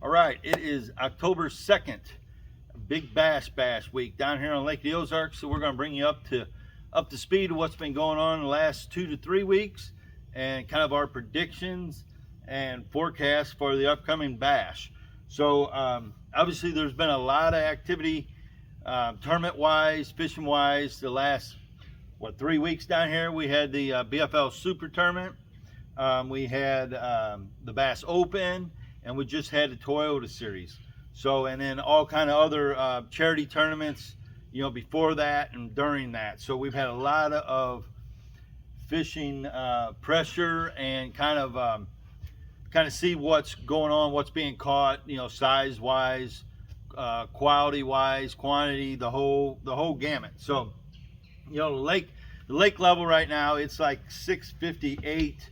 All right, it is October 2nd, Big Bass Week down here on Lake the Ozarks. So we're going to bring you up to speed of what's been going on in the last 2 to 3 weeks and kind of our predictions and forecasts for the upcoming bash. So obviously there's been a lot of activity tournament-wise, fishing-wise, the last 3 weeks down here. We had the BFL Super Tournament, we had the Bass Open, and we just had the Toyota Series. So, and then all kind of other charity tournaments, you know, before that and during that. So we've had a lot of fishing pressure and kind of see what's going on, what's being caught, you know, size-wise, quality-wise, quantity, the whole gamut. So, you know, the lake level right now, it's like 658.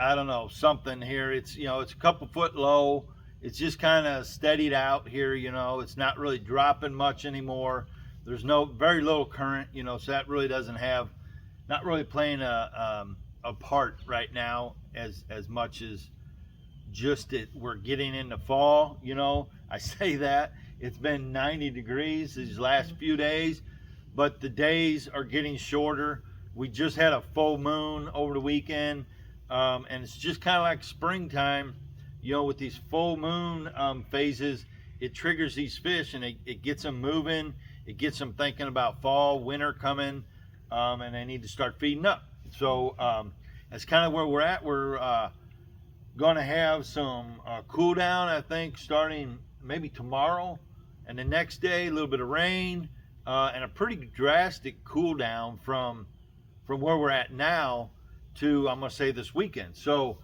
I don't know, something here. It's, you know, it's a couple foot low. It's just kind of steadied out here, you know. It's not really dropping much anymore. There's very little current, you know, so that really not really playing a part right now as much as just we're getting into fall, you know. I say that it's been 90 degrees these last few days, but the days are getting shorter. We just had a full moon over the weekend, and it's just kind of like springtime, you know, with these full moon phases. It triggers these fish, and it gets them moving. It gets them thinking about fall, winter coming, and they need to start feeding up. So that's kind of where we're at. We're going to have some cool down, I think, starting maybe tomorrow, and the next day a little bit of rain, and a pretty drastic cool down from where we're at now to, I'm going to say, this weekend. So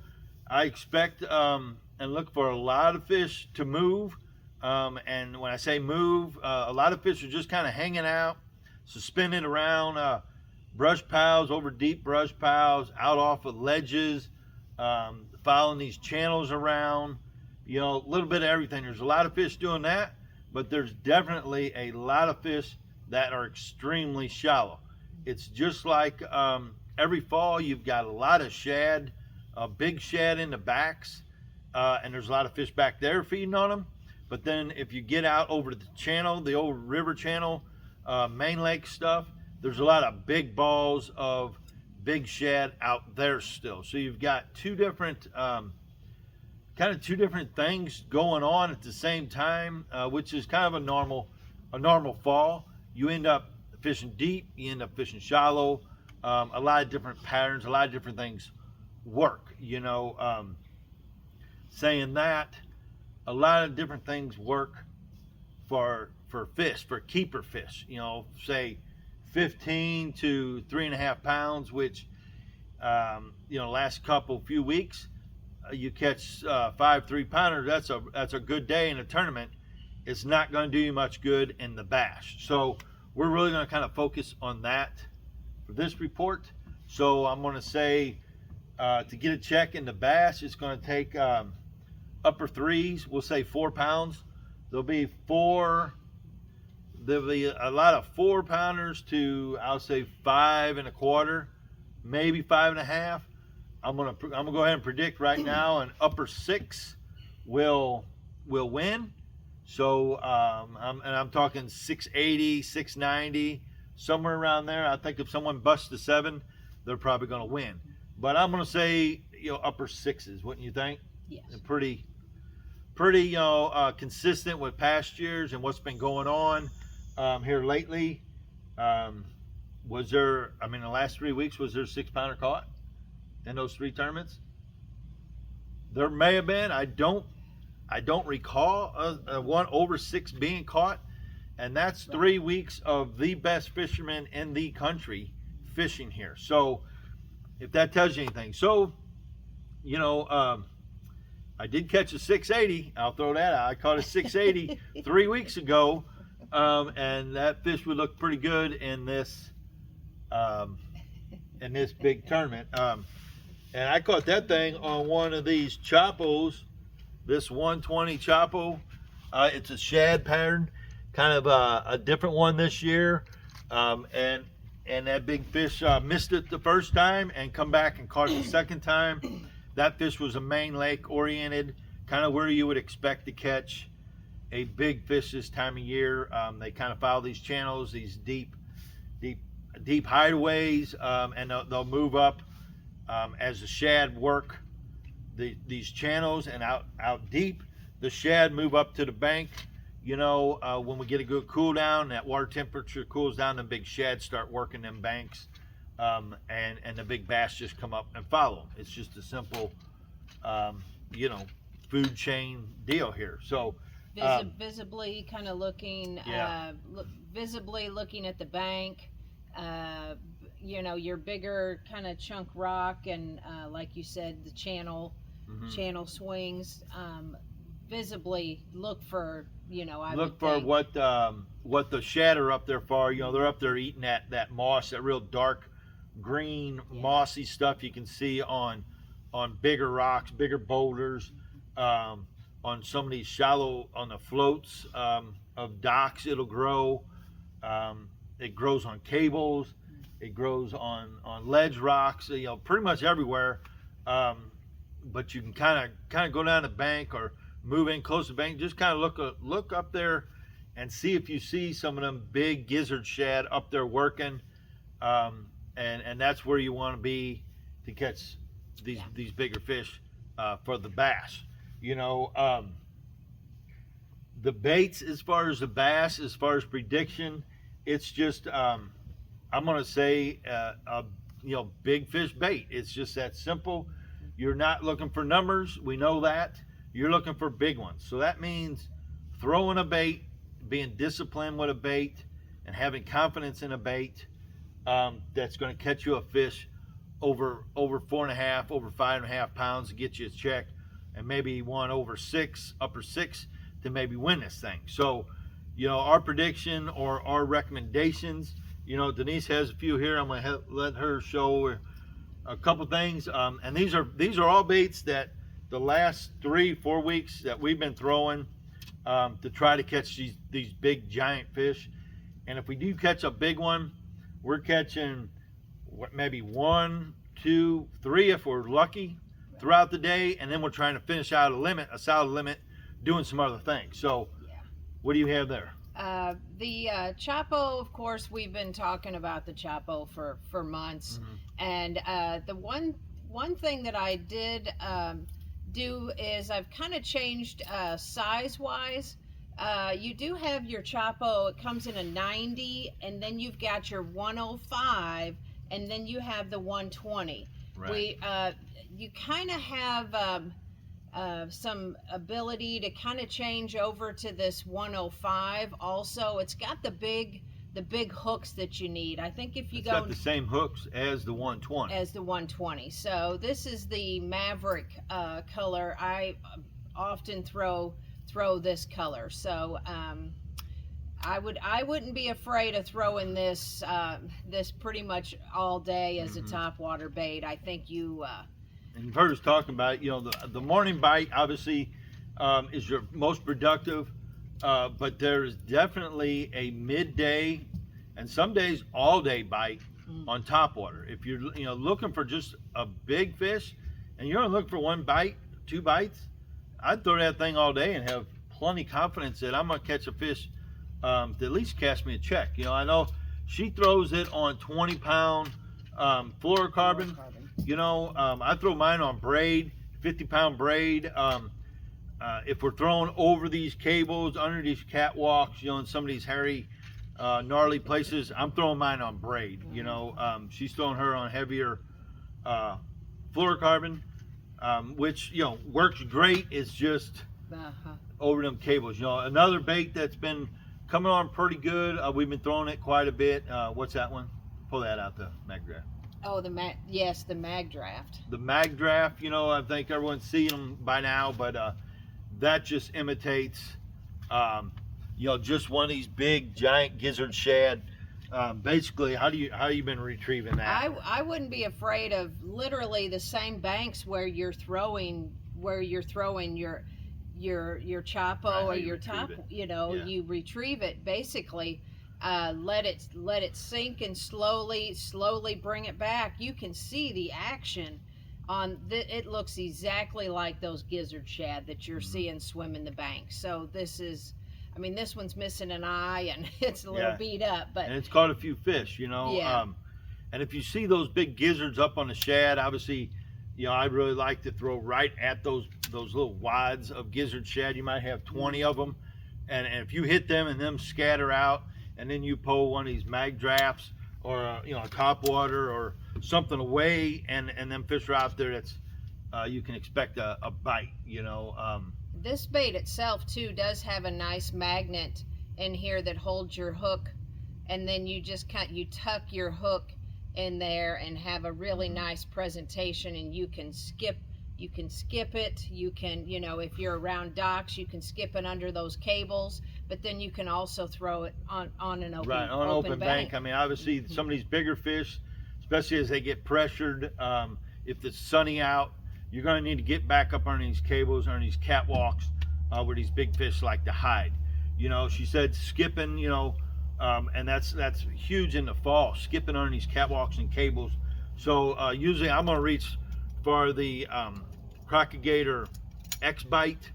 I expect and look for a lot of fish to move, and when I say move, a lot of fish are just kind of hanging out, suspended around brush piles, over deep brush piles, out off of ledges, following these channels around, you know, a little bit of everything. There's a lot of fish doing that, but there's definitely a lot of fish that are extremely shallow. It's just like every fall you've got a lot of shad, big shad in the backs, and there's a lot of fish back there feeding on them. But then if you get out over the channel, the old river channel, main lake stuff, there's a lot of big balls of big shad out there still. So you've got two different things going on at the same time, which is kind of a normal fall. You end up fishing deep, you end up fishing shallow. A lot of different patterns, a lot of different things work, you know. Saying that, a lot of different things work for fish, for keeper fish, you know, say 15 to 3.5 pounds, which you know, last few weeks you catch 5 3-pounders. That's a good day in a tournament. It's not going to do you much good in the bash. So we're really going to kind of focus on that for this report. So I'm going to say to get a check in the bass, it's going to take upper threes. We'll say 4 pounds. There'll be a lot of 4-pounders to, I'll say, 5 1/4, maybe 5 1/2. I'm gonna go ahead and predict right now an upper 6 will win. So I'm talking 680, 690, somewhere around there. I think if someone busts the 7, they're probably going to win. But I'm going to say, you know, upper 6s, wouldn't you think? Yes. And pretty, you know, consistent with past years and what's been going on here lately. Was there, I mean, the last 3 weeks, was there a 6-pounder caught in those 3 tournaments? There may have been. I don't recall a one over 6 being caught, and that's 3 weeks of the best fishermen in the country fishing here. So if that tells you anything. So, you know, I did catch a 680. I'll throw that out. I caught a 680 3 weeks ago, and that fish would look pretty good in this big tournament. And I caught that thing on one of these Chapos, this 120 Chapo. It's a shad pattern, kind of a different one this year. And that big fish missed it the first time and come back and caught it the second time. That fish was a main lake oriented kind of where you would expect to catch a big fish this time of year. They kind of follow these channels, these deep hideaways, and they'll move up as the shad work these channels, and out deep, the shad move up to the bank. When we get a good cool down, that water temperature cools down, the big shad start working them banks, and the big bass just come up and follow them. It's just a simple, food chain deal here. So visibly kind of looking, visibly looking at the bank. Your bigger kind of chunk rock, and like you said, the channel swings. Visibly look for, what the shad are up there for. They're up there eating that moss, that real dark green mossy stuff you can see on bigger rocks, bigger boulders, on some of these shallow, on the floats of docks. It'll grow. It grows on cables. It grows on ledge rocks. Pretty much everywhere. But you can kind of go down the bank or move in close to the bank. Just kind of look up there and see if you see some of them big gizzard shad up there working. And that's where you want to be to catch these bigger fish for the bass. The baits, as far as the bass, as far as prediction, it's just I'm gonna say big fish bait. It's just that simple. You're not looking for numbers, we know that. You're looking for big ones. So that means throwing a bait, being disciplined with a bait, and having confidence in a bait that's going to catch you a fish over 4.5, over 5.5 pounds to get you a check, and maybe one over 6, upper 6, to maybe win this thing. So, our prediction or our recommendations, Denise has a few here. I'm going to let her show a couple things, and these are all baits that the last 3-4 weeks that we've been throwing to try to catch these big giant fish. And if we do catch a big one, we're catching maybe 1, 2, 3 if we're lucky throughout the day, and then we're trying to finish out a solid limit, doing some other things. So what do you have there? The Chapo, of course, we've been talking about the Chapo for months. And the one thing that I did do is I've kind of changed size wise. You do have your Chapo, it comes in a 90, and then you've got your 105, and then you have the 120. Right. You kind of have some ability to kind of change over to this 105 also. It's got the big hooks that you need. I think if you it's got the same hooks as the 120. So this is the Maverick color. I often throw this color. So I wouldn't be afraid of throwing this pretty much all day as a topwater bait. I think you and you've heard us talking about the morning bite obviously is your most productive, but there is definitely a midday and some days all day bite on topwater. If you're looking for just a big fish and you're only looking for 1 bite, 2 bites, I'd throw that thing all day and have plenty confidence that I'm gonna catch a fish to at least cast me a check. I know she throws it on 20-pound fluorocarbon. I throw mine on braid, 50-pound braid. If we're throwing over these cables, under these catwalks, in some of these hairy, gnarly places, I'm throwing mine on braid. She's throwing her on heavier fluorocarbon, which works great. It's just over them cables. Another bait that's been coming on pretty good. We've been throwing it quite a bit. What's that one? Pull that out, the mag draft. Oh, the mag draft. The mag draft. I think everyone's seen them by now, but that just imitates, just one of these big giant gizzard shad. Basically, how you been retrieving that? I wouldn't be afraid of literally the same banks where you're throwing your Chapo or your top. You retrieve it basically. Let it sink and slowly bring it back. You can see the action it looks exactly like those gizzard shad that you're Mhm. seeing swim in the bank. So this is, I mean, this one's missing an eye and it's a little Yeah, beat up, but and it's caught a few fish, you know. yeah. And if you see those big gizzards up on the shad, obviously, you know, I really like to throw right at those little wads of gizzard shad. You might have 20 of them, and if you hit them and them scatter out, and then you pull one of these mag drafts or you know, a top water or something away, and them fish are out there, that's you can expect a bite, you know. This bait itself too does have a nice magnet in here that holds your hook, and then you just you tuck your hook in there and have a really nice presentation, and you can skip it. You can, you know, if you're around docks, you can skip it under those cables, but then you can also throw it on an open Right, on open bank. I mean, obviously, some of these bigger fish, especially as they get pressured, if it's sunny out, you're going to need to get back up on these cables, on these catwalks, where these big fish like to hide. You know, she said skipping, you know, and that's huge in the fall, skipping on these catwalks and cables. So usually I'm going to reach for the Crocagator X Bite.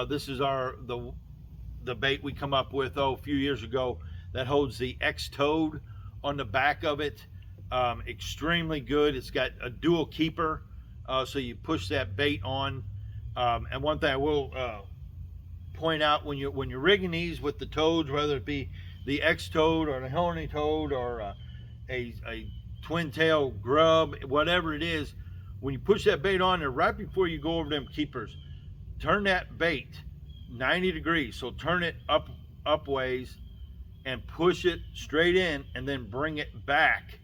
This is the bait we come up with a few years ago that holds the X Toad on the back of it. Extremely good. It's got a dual keeper, so you push that bait on. And one thing I will point out, when you're rigging these with the toads, whether it be the X Toad or the horny toad or a twin tail grub, whatever it is, when you push that bait on there, right before you go over them keepers, turn that bait 90 degrees. So turn it up ways and push it straight in, and then bring it back,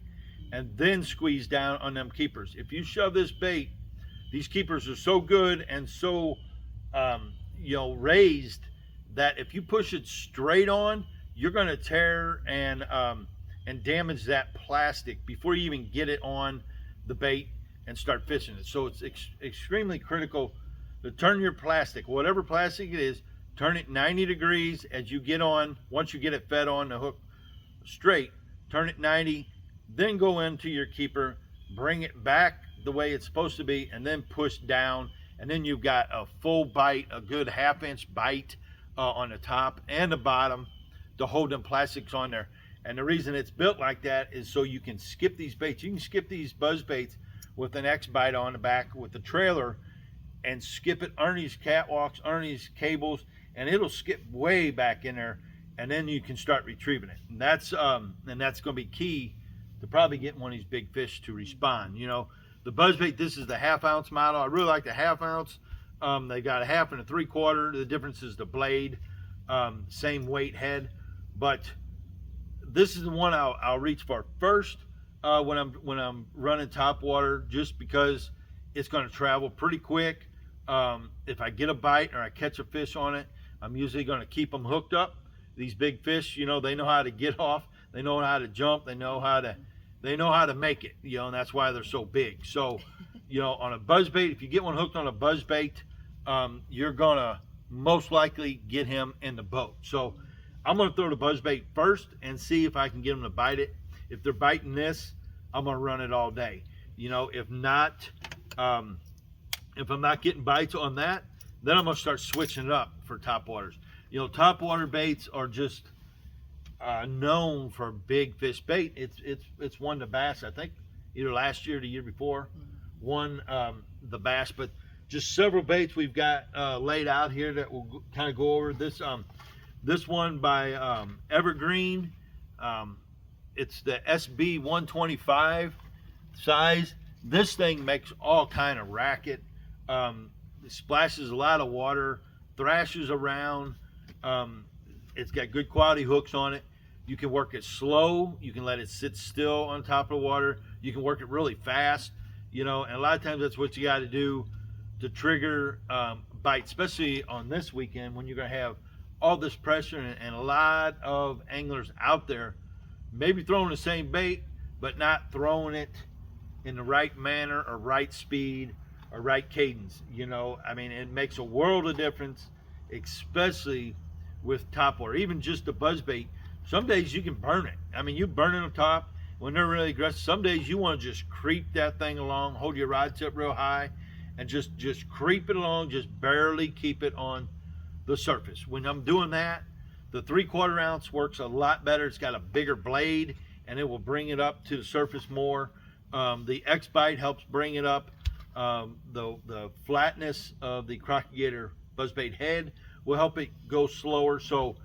and then squeeze down on them keepers. If you shove this bait, these keepers are so good and so you know, raised, that if you push it straight on, you're going to tear and damage that plastic before you even get it on the bait and start fishing it. So it's extremely critical to turn your plastic, whatever plastic it is, turn it 90 degrees as you get on. Once you get it fed on the hook straight, turn it 90, then go into your keeper, bring it back the way it's supposed to be, and then push down, and then you've got a full bite, a good half-inch bite on the top and the bottom to hold them plastics on there. And the reason it's built like that is so you can skip these baits. You can skip these buzz baits with an X bite on the back with the trailer, and skip it under these catwalks, under these cables, and it'll skip way back in there, and then you can start retrieving it. And that's going to be key to probably getting one of these big fish to respond. You know, the buzzbait, this is the half-ounce model. I really like the half-ounce. They got a half and a 3/4. The difference is the blade, same weight head, but this is the one I'll reach for first when I'm running top water, just because it's going to travel pretty quick. If I get a bite or I catch a fish on it, I'm usually going to keep them hooked up. These big fish, you know, they know how to get off, they know how to jump, they know how to make it, you know, and that's why they're so big. So, you know, on a buzzbait, if you get one hooked on a buzzbait, you're gonna most likely get him in the boat. So I'm gonna throw the buzzbait first and see if I can get them to bite it. If they're biting this, I'm gonna run it all day. You know, if not, if I'm not getting bites on that, then I'm gonna start switching it up for top waters. You know, top water baits are just known for big fish bait. It's won the bass, I think, either last year or the year before, won the bass. But just several baits we've got laid out here that we'll kind of go over. This one by Evergreen. It's the SB 125 size. This thing makes all kind of racket. It splashes a lot of water, thrashes around. It's got good quality hooks on it. You can work it slow. You can let it sit still on top of the water. You can work it really fast, you know, and a lot of times that's what you got to do to trigger bites, especially on this weekend when you're going to have all this pressure and a lot of anglers out there maybe throwing the same bait, but not throwing it in the right manner or right speed or right cadence. You know, I mean, it makes a world of difference, especially with top water. Even just the buzzbait, some days you can burn it. I mean, you burn it on top. when they're really aggressive. Some days you want to just creep that thing along, hold your rod tip real high, and just creep it along, just barely keep it on the surface. When I'm doing that, the 3/4 ounce works a lot better. It's got a bigger blade, and it will bring it up to the surface more. The X-Bite helps bring it up. The flatness of the Crocodile buzzbait head will help it go slower. So,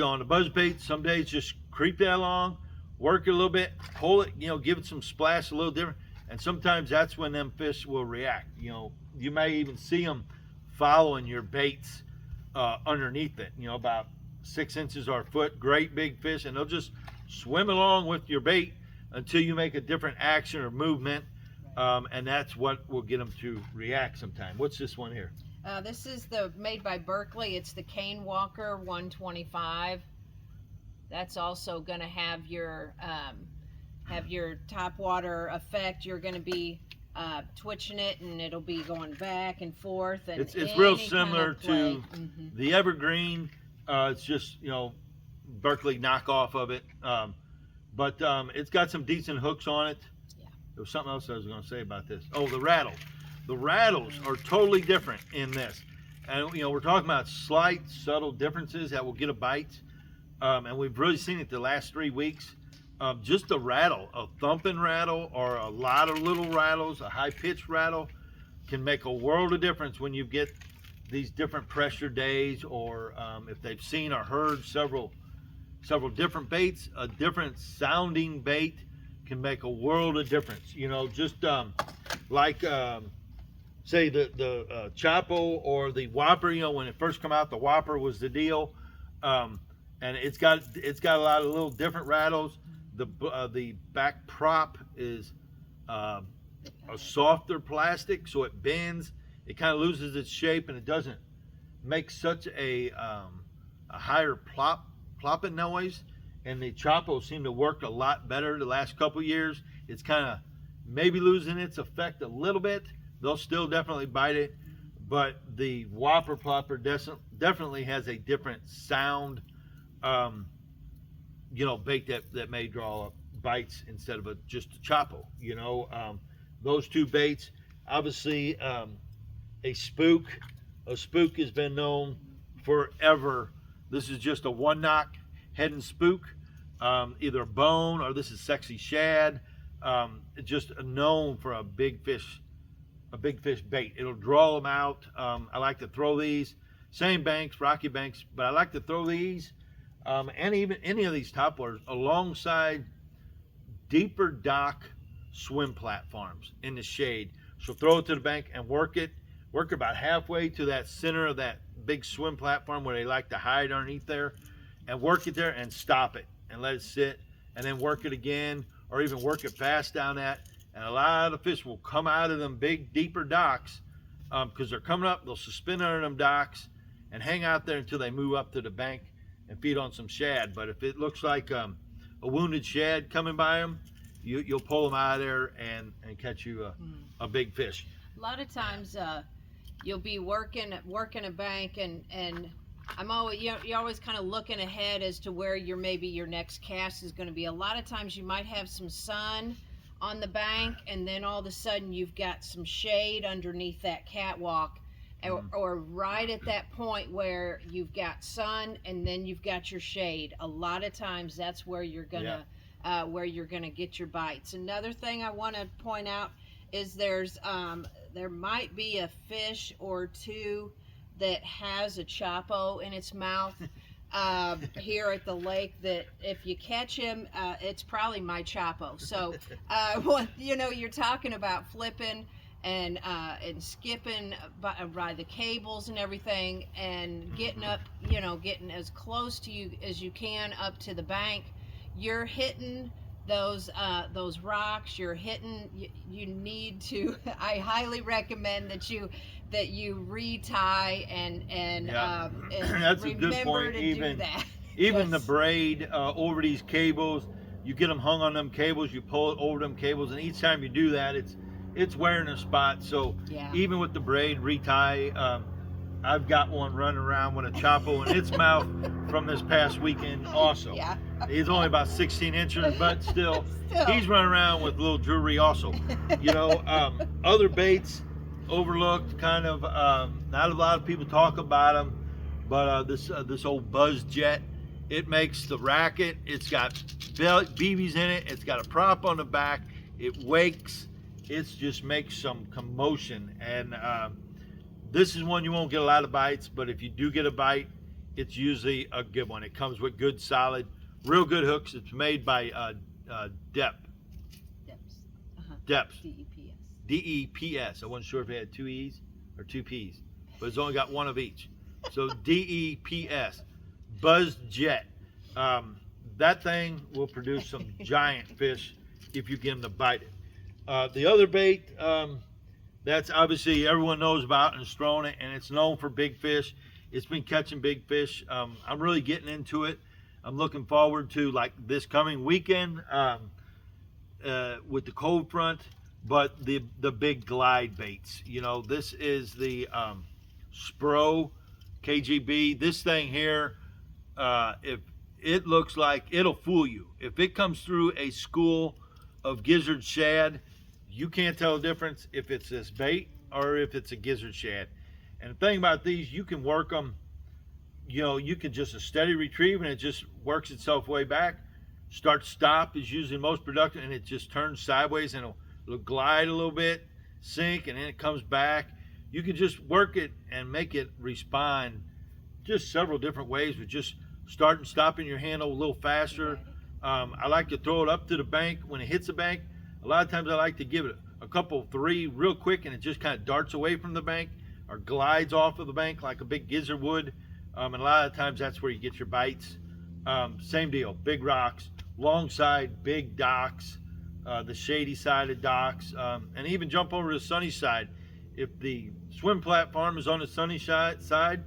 on the buzzbait, some days just creep that along, work it a little bit, pull it, give it some splash a little different. And sometimes that's when them fish will react. You may even see them following your baits underneath it, about 6 inches or a foot, great big fish, and they'll just swim along with your bait until you make a different action or movement. And that's what will get them to react sometime. What's this one here? This is made by Berkeley. It's the Cane Walker 125. That's also going to have your top water effect. You're going to be twitching it, and it'll be going back and forth. And it's real similar to the Evergreen. It's just Berkeley knockoff of it, but it's got some decent hooks on it. There was something else I was going to say about this. Oh, the rattles. The rattles are totally different in this. And, we're talking about slight, subtle differences that will get a bite. And we've really seen it the last 3 weeks. Just a rattle, a thumping rattle, or a lot of little rattles, a high-pitched rattle, can make a world of difference when you get these different pressure days, or if they've seen or heard several different baits. A different sounding bait can make a world of difference. Just like say the Chapo or the Whopper. When it first come out, the Whopper was the deal, and it's got a lot of little different rattles. The back prop is a softer plastic, so it bends. It kind of loses its shape, and it doesn't make such a higher plopping noise. And the Chapo seem to work a lot better the last couple years. It's kind of maybe losing its effect a little bit. They'll still definitely bite it, but the Whopper Plopper definitely has a different sound, bait that may draw up bites instead of just a Chapo. Those two baits, obviously, a spook has been known forever. This is just a one knock head and spook, either a bone, or this is Sexy Shad. Just known for a big fish bait. It'll draw them out. I like to throw these same banks, rocky banks, but I like to throw these and even any of these topwaters alongside deeper dock swim platforms in the shade. So throw it to the bank and work about halfway to that center of that big swim platform where they like to hide underneath there, and work it there and stop it and let it sit, and then work it again, or even work it fast down that. And a lot of fish will come out of them big, deeper docks because they're coming up. They'll suspend under them docks and hang out there until they move up to the bank and feed on some shad. But if it looks like a wounded shad coming by them, you'll pull them out of there and catch you a big fish. A lot of times you'll be working a bank, and I'm always you're always kind of looking ahead as to where maybe your next cast is going to be. A lot of times you might have some sun on the bank, and then all of a sudden you've got some shade underneath that catwalk, or right at that point where you've got sun and then you've got your shade. A lot of times that's where you're gonna get your bites. Another thing I want to point out is there might be a fish or two that has a Chapo in its mouth here at the lake, that if you catch him, it's probably my Chapo. So you're talking about flipping and skipping by the cables and everything, and getting up, getting as close to you as you can up to the bank. You're hitting those rocks. You're hitting. You need to. I highly recommend that you retie and that's a good point. Even the braid over these cables, you get them hung on them cables. You pull it over them cables, and each time you do that, it's wearing a spot. So even with the braid, retie. I've got one running around with a Chapo in its mouth from this past weekend also. Yeah. He's only about 16 inches, but still, Still. he's running around with little jewelry also. You know, other baits overlooked, kind of, not a lot of people talk about them, but this old Buzz Jet, it makes the racket. It's got BBs in it. It's got a prop on the back. It wakes. It just makes some commotion. And this is one you won't get a lot of bites, but if you do get a bite, it's usually a good one. It comes with good, solid, real good hooks. It's made by Depth. Depth. DEPS. DEPS. I wasn't sure if it had two E's or two P's, but it's only got one of each. So DEPS. Buzz Jet. That thing will produce some giant fish if you get them to bite it. The other bait, that's obviously everyone knows about and is throwing it, and it's known for big fish. It's been catching big fish. I'm really getting into it. I'm looking forward to like this coming weekend with the cold front, but the big glide baits. You know, this is the Spro KGB. This thing here, if it looks like, it'll fool you. If it comes through a school of gizzard shad, you can't tell the difference if it's this bait or if it's a gizzard shad. And the thing about these, you can work them, you know, you can just a steady retrieve and it just works itself way back. Start stop is usually most productive, and it just turns sideways and it'll glide a little bit, sink, and then it comes back. You can just work it and make it respond just several different ways with just starting, stopping your handle a little faster. I like to throw it up to the bank when it hits the bank. A lot of times I like to give it a couple, three real quick, and it just kind of darts away from the bank or glides off of the bank like a big gizzard would. And a lot of times that's where you get your bites. Same deal, big rocks, long side, big docks, the shady side of docks, and even jump over to the sunny side. If the swim platform is on the sunny side,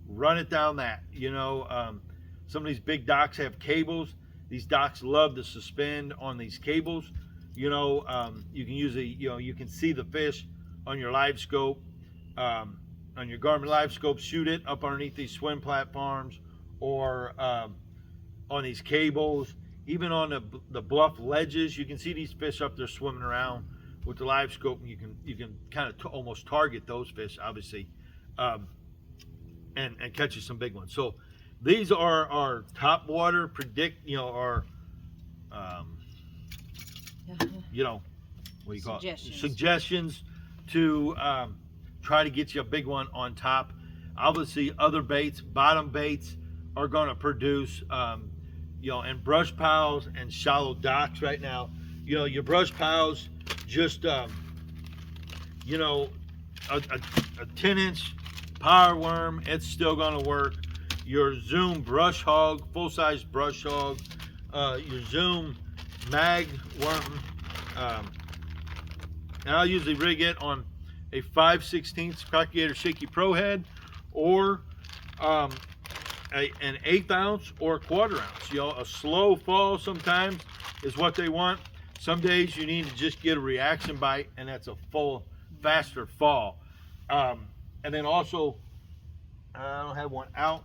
run it down that. You know, some of these big docks have cables. These docks love to suspend on these cables. You know, you can usually, you know, you can see the fish on your live scope, on your Garmin live scope, shoot it up underneath these swim platforms or on these cables, even on the bluff ledges. You can see these fish up there swimming around with the live scope, and you can kind of almost target those fish, obviously, and catch you some big ones. So these are our top water our you know, what do you call it? Suggestions to try to get you a big one on top. Obviously, other baits, bottom baits, are going to produce, you know, and brush piles and shallow docks right now. You know, your brush piles, just, you know, a 10-inch power worm, it's still going to work. Your Zoom brush hog, full-size brush hog, your Zoom mag worm, and I'll usually rig it on a 5/16 Crocodile Shaky Pro head, or an 1/8 ounce or a 1/4 ounce. You know, a slow fall sometimes is what they want. Some days you need to just get a reaction bite, and that's a full, faster fall. And then also, I don't have one out,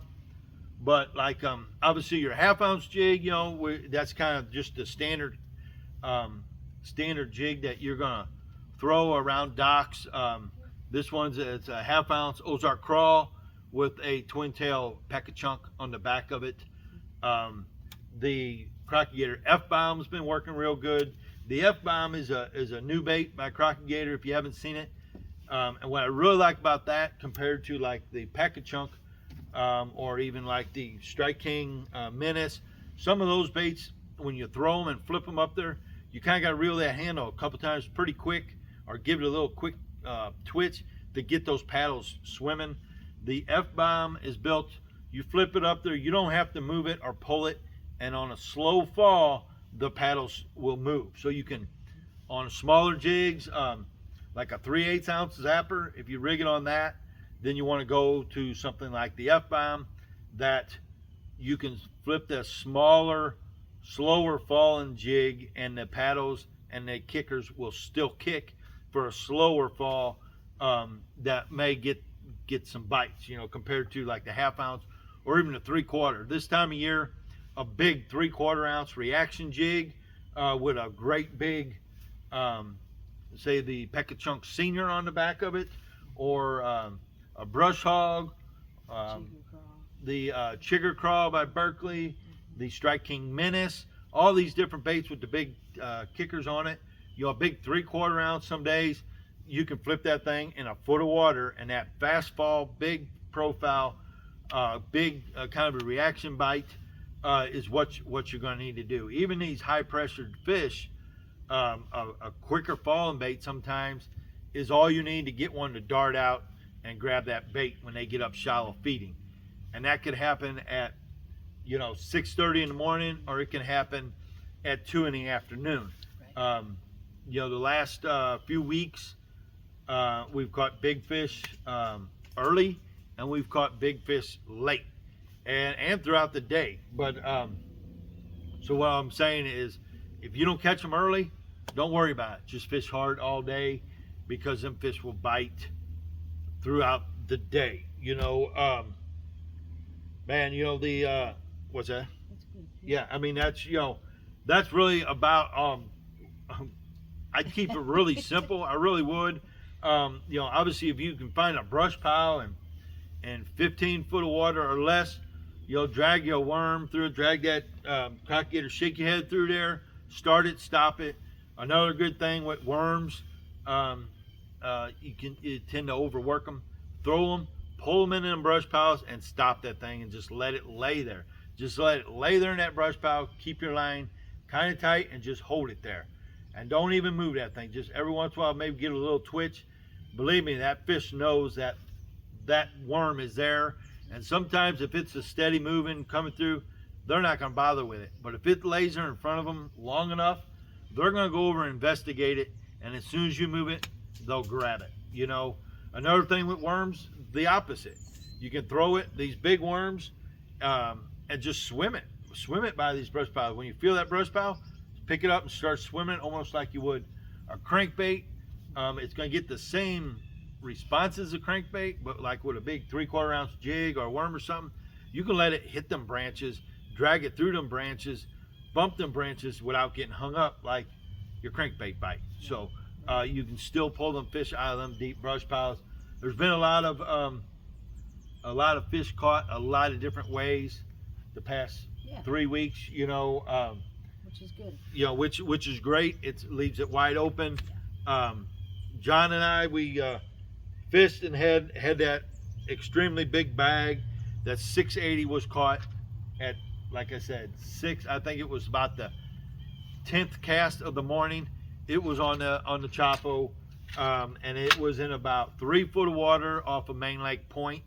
but like obviously your 1/2 ounce jig, you know, that's kind of just the standard jig that you're gonna throw around docks. This one's it's a 1/2 ounce Ozark crawl with a twin tail peck chunk on the back of it. The Crocodile F-Bomb's been working real good. The F-Bomb is a new bait by Crocodile if you haven't seen it. And what I really like about that compared to like the peck chunk or even like the Strike King Menace, some of those baits, when you throw them and flip them up there, you kind of got to reel that handle a couple times pretty quick, or give it a little quick twitch to get those paddles swimming. The F-Bomb is built, you flip it up there, you don't have to move it or pull it, and on a slow fall, the paddles will move. So you can, on smaller jigs, like a 3/8 ounce zapper, if you rig it on that, then you want to go to something like the F-Bomb that you can flip the smaller, slower falling jig, and the paddles and the kickers will still kick for a slower fall that may get get some bites, compared to like the half ounce or even a 3/4. This time of year, a big 3/4 ounce reaction jig with a great big, say the Pekachunk Senior on the back of it, or a brush hog, the Chigger Crawl by Berkeley, the Strike King Menace, all these different baits with the big kickers on it. A big 3/4 ounce some days, you can flip that thing in a foot of water, and that fast fall, big profile, big kind of a reaction bite is what you're going to need to do. Even these high pressured fish, a quicker falling bait sometimes is all you need to get one to dart out and grab that bait when they get up shallow feeding. And that could happen at 6:30 in the morning, or it can happen at 2 in the afternoon. Right. The last few weeks we've caught big fish early, and we've caught big fish late and throughout the day. But so what I'm saying is, if you don't catch them early, don't worry about it. Just fish hard all day, because them fish will bite throughout the day. Man, the what's that? That's good. Yeah, I mean that's really about I'd keep it really simple. I really would. Obviously, if you can find a brush pile and 15 foot of water or less, drag your worm through it, drag that cockgator shaky head through there, start it, stop it. Another good thing with worms, you tend to overwork them. Throw them, pull them in them brush piles, and stop that thing and just let it lay there. Just let it lay there in that brush pile. Keep your line kind of tight and just hold it there. And don't even move that thing. Just every once in a while, maybe give it a little twitch. Believe me, that fish knows that that worm is there. And sometimes if it's a steady moving, coming through, they're not going to bother with it. But if it lays there in front of them long enough, they're going to go over and investigate it. And as soon as you move it, they'll grab it. Another thing with worms, the opposite. You can throw it, these big worms, and just swim it. Swim it by these brush piles. When you feel that brush pile, pick it up and start swimming almost like you would a crankbait. It's going to get the same response as a crankbait, but like with a big 3/4 ounce jig or worm or something, you can let it hit them branches, drag it through them branches, bump them branches without getting hung up like your crankbait bite. So you can still pull them fish out of them deep brush piles. There's been a lot of fish caught a lot of different ways the past 3 weeks, Which is good. Which is great. It leaves it wide open. John and I, we fished and had that extremely big bag. That 680 was caught at, like I said, I think it was about the 10th cast of the morning. It was on the Chapo, and it was in about 3 foot of water off of Main Lake Point,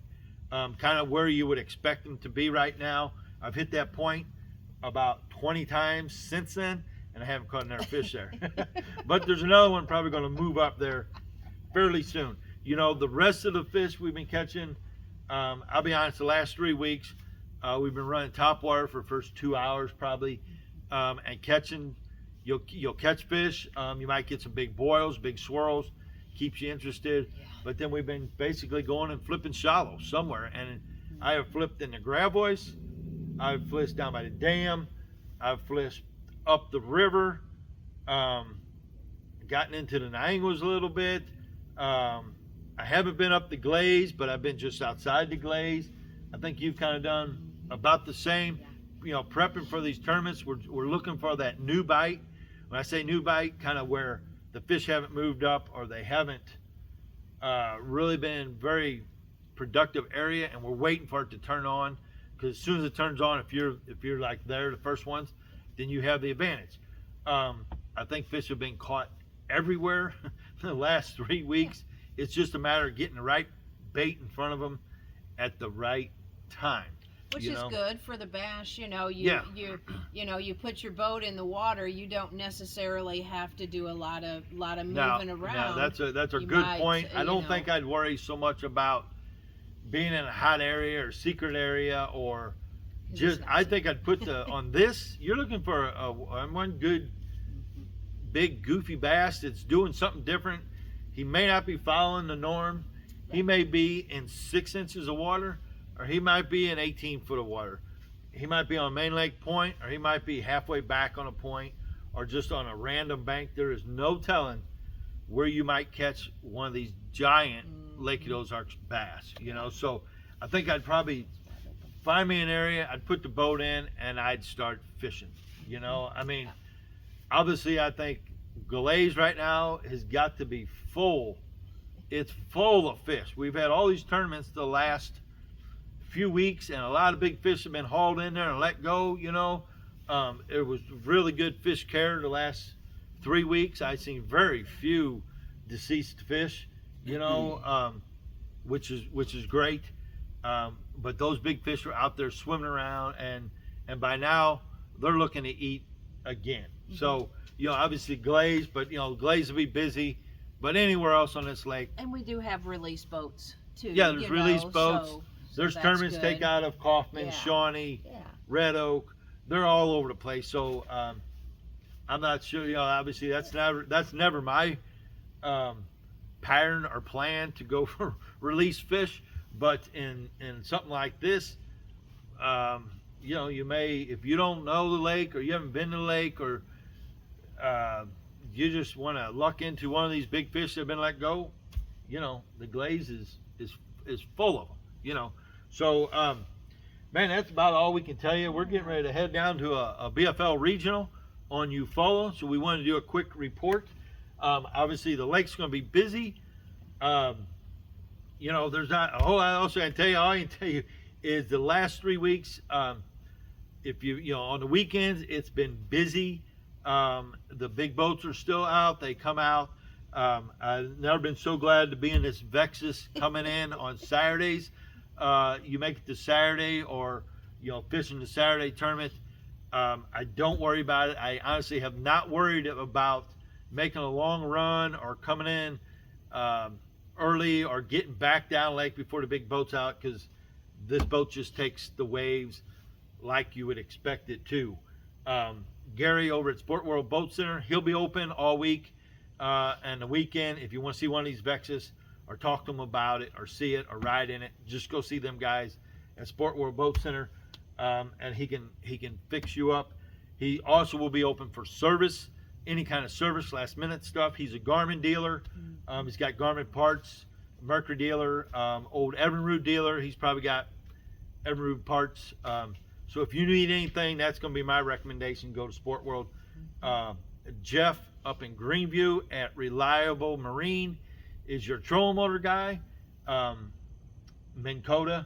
kind of where you would expect them to be right now. I've hit that point about 20 times since then, and I haven't caught another fish there. But there's another one probably going to move up there fairly soon. The rest of the fish we've been catching, I'll be honest, the last 3 weeks, we've been running top water for the first 2 hours probably, and catching. You'll catch fish. You might get some big boils, big swirls, keeps you interested. Yeah. But then we've been basically going and flipping shallow somewhere, and I have flipped in the Gravois. I've fished down by the dam. I've fished up the river. Gotten into the Nianguas a little bit. I haven't been up the Glaze, but I've been just outside the Glaze. I think you've kind of done about the same. Prepping for these tournaments, we're looking for that new bite. When I say new bite, kind of where the fish haven't moved up or they haven't really been in very productive area, and we're waiting for it to turn on. Because as soon as it turns on, if you're like there, the first ones, then you have the advantage. I think fish have been caught everywhere in the last 3 weeks. It's just a matter of getting the right bait in front of them at the right time. Which is good for the bass. You put your boat in the water. You don't necessarily have to do a lot of moving around. No, that's a good point. I don't think I'd worry so much about being in a hot area or secret area, or just. I think I'd put on this. You're looking for one good big goofy bass that's doing something different. He may not be following the norm. He may be in 6 inches of water, or he might be in 18 foot of water. He might be on Main Lake Point, or he might be halfway back on a point, or just on a random bank. There is no telling where you might catch one of these giant Lake Ozarks bass, you know. So I think I'd probably find me an area, I'd put the boat in, and I'd start fishing, you know. I mean, obviously I think Glaze right now has got to be full. It's full of fish. We've had all these tournaments the last few weeks, and a lot of big fish have been hauled in there and let go, you know. It was really good fish care the last 3 weeks. I've seen very few deceased fish, you know, which is great. But those big fish are out there swimming around, and by now they're looking to eat again. So, you know, obviously Glaze, but you know, Glaze will be busy. But anywhere else on this lake. And we do have release boats too. Yeah, there's release boats. So there's that's tournaments good. take out of Kaufman, Yeah. Shawnee, Yeah. Red Oak. They're all over the place. So I'm not sure. You know, obviously that's never my pattern or plan to go for release fish. But in something like this, you know, you may, if you don't know the lake or you haven't been to the lake, or you just want to luck into one of these big fish that have been let go, you know, the Glaze is full of them, you know. So, man, that's about all we can tell you. We're getting ready to head down to a BFL regional on Eufaula, so we wanted to do a quick report. Obviously, the lake's going to be busy. You know, there's not a whole lot else I can tell you. All I can tell you is the last 3 weeks, if you know, on the weekends, it's been busy. The big boats are still out. They come out. I've never been so glad to be in this Vexus coming in on Saturdays. You make it to Saturday, or, you know, fishing the Saturday tournament. I don't worry about it. I honestly have not worried about making a long run or coming in early or getting back down lake before the big boat's out, because this boat just takes the waves like you would expect it to. Gary over at Sport World Boat Center, he'll be open all week and the weekend. If you want to see one of these Vexus or talk to them about it or see it or ride in it, just go see them guys at Sport World Boat Center, and he can fix you up. He also will be open for service, any kind of service, last minute stuff. He's a Garmin dealer. He's got Garmin parts, Mercury dealer, old Evinrude dealer. He's probably got Evinrude parts. So if you need anything, that's going to be my recommendation. Go to Sport World. Jeff up in Greenview at Reliable Marine is your trolling motor guy. Minn Kota.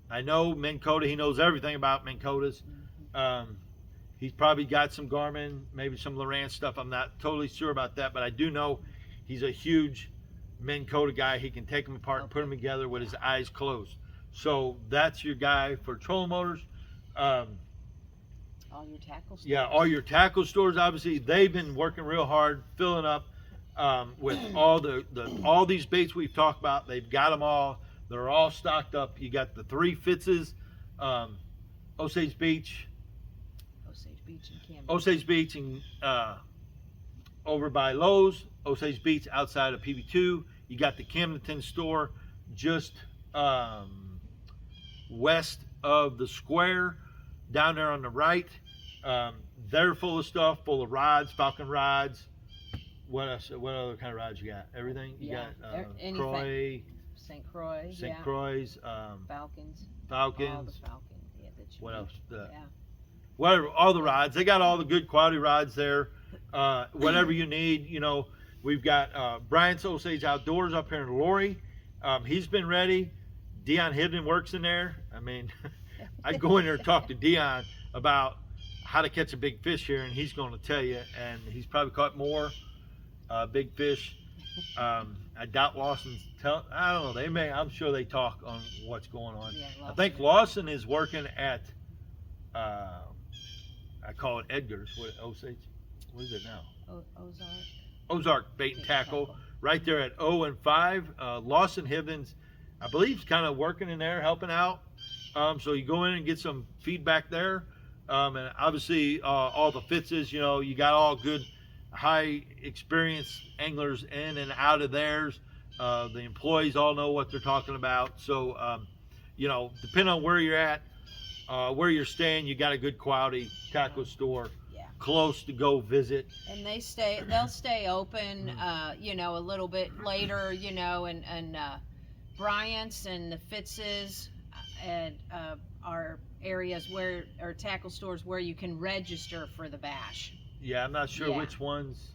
I know Minn Kota. He knows everything about Minn Kotas. He's probably got some Garmin, maybe some Lowrance stuff. I'm not totally sure about that, but I do know he's a huge Minn Kota guy. He can take them apart and put them together with his eyes closed. So that's your guy for trolling motors. All your tackle stores. Yeah, all your tackle stores, obviously, they've been working real hard, filling up with all these baits we've talked about. They've got them all. They're all stocked up. You got the 3 Fitzes, Osage Beach and over by Lowe's, Osage Beach outside of PB2. You got the Camdenton store just west of the square, down there on the right. They're full of stuff, full of rods, Falcon rods. What else? What other kind of rods you got? Everything? You got Croix, St. Croix, St. Croix, Falcons. Falcons. All the Falcon. Yeah, what else? Yeah. Whatever, all the rods. They got all the good quality rods there. Whatever you need, you know. We've got Bryant's Osage Outdoors up here in Lori. He's been ready. Dion Hibden works in there. I mean, I go in there and talk to Dion about how to catch a big fish here, and he's going to tell you. And he's probably caught more big fish. I doubt Lawson's I don't know. They may. I'm sure they talk on what's going on. Yeah, I think Lawson is working at. I call it Edgar's. What Osage? What is it now? Ozark Bait and Tackle, right there at 0 and 5. Lawson Hibden's, I believe, is kind of working in there, helping out. So you go in and get some feedback there. And obviously, all the Fitzes, you know, you got all good, high experienced anglers in and out of theirs. The employees all know what they're talking about. So, you know, depending on where you're at, where you're staying, you got a good quality taco store Yeah. close to go visit. And they'll stay open, you know, a little bit later, you know, and Bryant's and the Fitz's and are areas where, or tackle stores where you can register for the bash. Yeah, I'm not sure Yeah. which ones.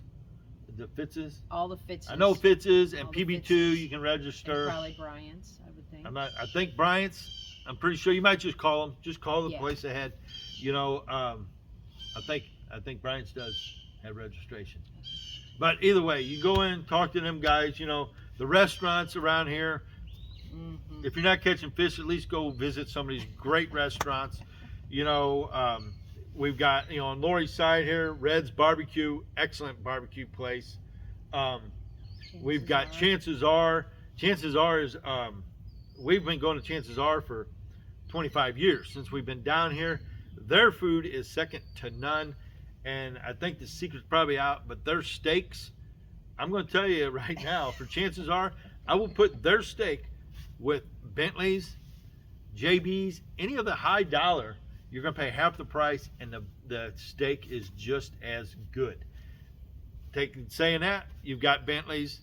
The Fitz's. All the Fitz's. I know Fitz's and All the PB2. Fitz's. You can And register. probably Bryant's, I would think. I think Bryant's. I'm pretty sure you might just call them. Just call the Yeah. place ahead. You know, I think Bryant's does have registration. But either way, you go in, talk to them guys. You know, the restaurants around here. Mm-hmm. If you're not catching fish, at least go visit some of these great restaurants. You know, we've got, you know, on Lori's side here, Red's Barbecue, excellent barbecue place. We've got Chances Are is, we've been going to Chances Are for 25 years since we've been down here. Their food is second to none. And I think the secret's probably out, but their steaks, I'm going to tell you right now, for Chances Are, I will put their steak with Bentley's, JB's, any of the high dollar. You're going to pay half the price, and the steak is just as good. Saying that, you've got Bentley's,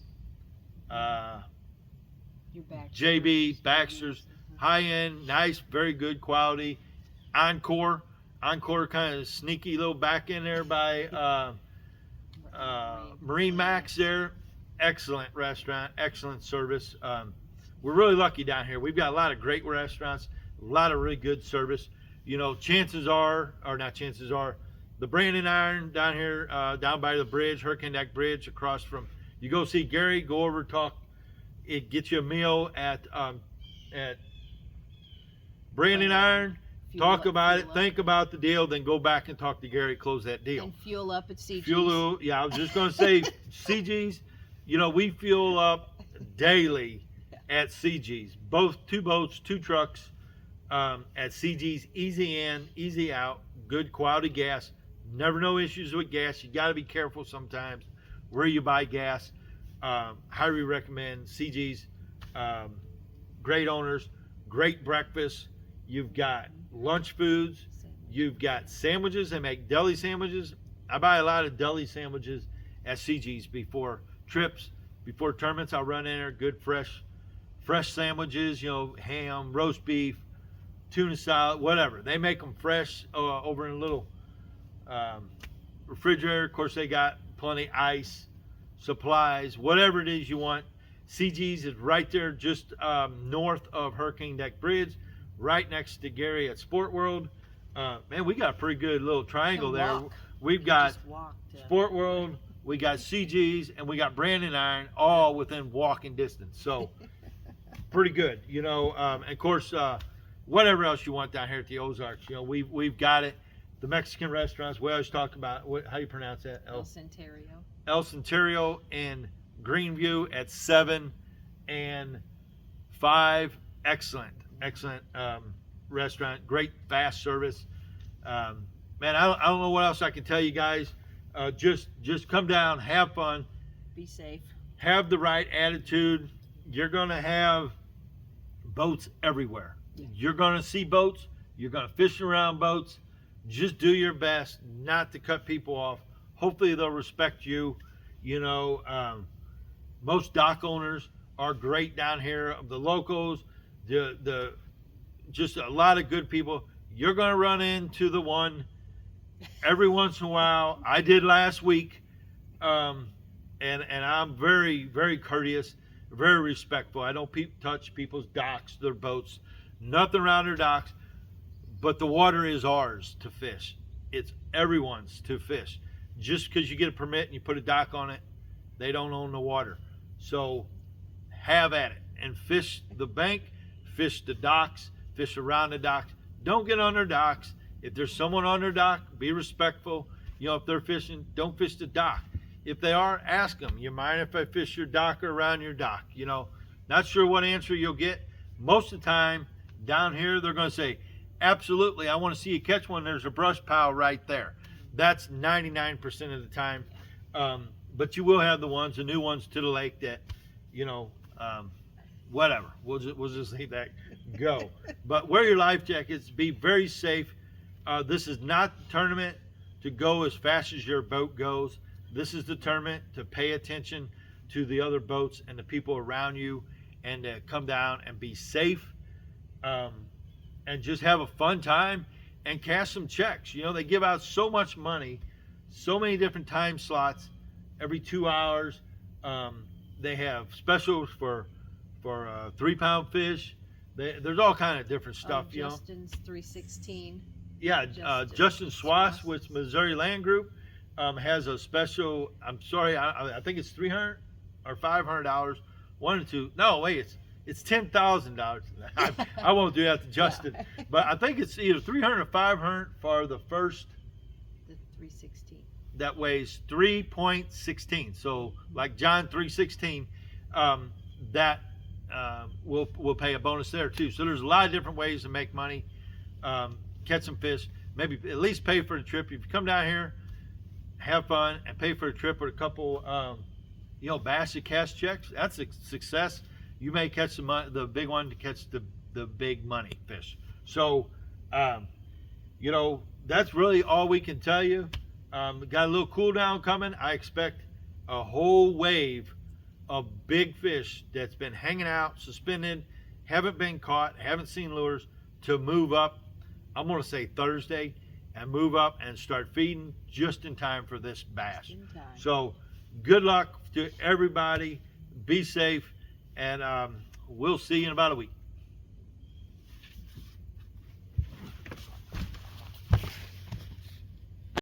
JB, Baxter's, high end, nice, very good quality. Encore kind of sneaky little back in there by Marine Max there. Excellent restaurant, excellent service. We're really lucky down here. We've got a lot of great restaurants, a lot of really good service. You know, the Brandon Iron down here, down by the bridge, Hurricane Deck Bridge, across from, you go see Gary, go over, talk. It gets you a meal at Brandon Iron. Talk about it, think about the deal, then go back and talk to Gary, close that deal. And fuel up at CG's. Yeah, I was just going to say CG's. You know, we fuel up daily at CG's. Two boats, 2 trucks at CG's. Easy in, easy out, good quality gas. Never no issues with gas. You got to be careful sometimes where you buy gas. Highly recommend CG's. Great owners, great breakfast. You've got lunch foods. You've got sandwiches. They make deli sandwiches. I buy a lot of deli sandwiches at CG's before trips, before tournaments. I'll run in there, good fresh sandwiches, you know, ham, roast beef, tuna salad, whatever. They make them fresh over in a little refrigerator. Of course, they got plenty ice, supplies, whatever it is you want. CG's is right there just north of Hurricane Deck Bridge, right next to Gary at Sport World. Man, we got a pretty good little triangle there. We've got Sport World, we got CG's, and we got Brandon Iron, all within walking distance. So pretty good, you know. And of course, whatever else you want down here at the Ozarks, you know, we've got it. The Mexican restaurants, we always talk about, how you pronounce that? El Centerio. El Centerio in Greenview at 7 and 5. Excellent restaurant. Great fast service. Man, I don't know what else I can tell you guys. Just come down, have fun, Be safe. have the right attitude. You're gonna have boats everywhere. You're gonna see boats. You're gonna fish around boats. Just do your best not to cut people off. Hopefully they'll respect you. You know, most dock owners are great down here. The locals, just a lot of good people. You're gonna run into the one every once in a while. I did last week, and I'm very, very courteous, very respectful. I don't touch people's docks, their boats, nothing around their docks. But the water is ours to fish. It's everyone's to fish. Just because you get a permit and you put a dock on it, they don't own the water. So have at it and fish the bank, fish the docks, fish around the docks. Don't get on their docks. If there's someone on their dock, be respectful. You know, if they're fishing, don't fish the dock. If they are, ask them, you mind if I fish your dock or around your dock? You know, not sure what answer you'll get. Most of the time down here, they're going to say, absolutely, I want to see you catch one. There's a brush pile right there. That's 99% of the time. But you will have the new ones to the lake that, you know, whatever. We'll just leave that go. But wear your life jackets. Be very safe. This is not the tournament to go as fast as your boat goes. This is the tournament to pay attention to the other boats and the people around you, and to come down and be safe, and just have a fun time and cash some checks. You know, they give out so much money, so many different time slots every 2 hours. They have specials for 3-pound fish. There's all kind of different stuff. You know. Justin's 316. Yeah, Justin Swass with Missouri Land Group has a special. I'm sorry, I think it's $300 or $500. One or two. No, wait, it's $10,000. I won't do that to Justin, Yeah. but I think it's either $300 or $500 for the first. The 316. That weighs 3.16. So like John 316, that will pay a bonus there too. So there's a lot of different ways to make money, catch some fish, maybe at least pay for the trip. If you come down here, have fun, and pay for a trip with a couple, bass to cast checks, that's a success. You may catch the big one to catch the big money fish. So, that's really all we can tell you. Got a little cool down coming. I expect a whole wave of big fish that's been hanging out, suspended, haven't been caught, haven't seen lures, to move up. I'm going to say Thursday, and move up and start feeding just in time for this bass. So good luck to everybody. Be safe, and we'll see you in about a week.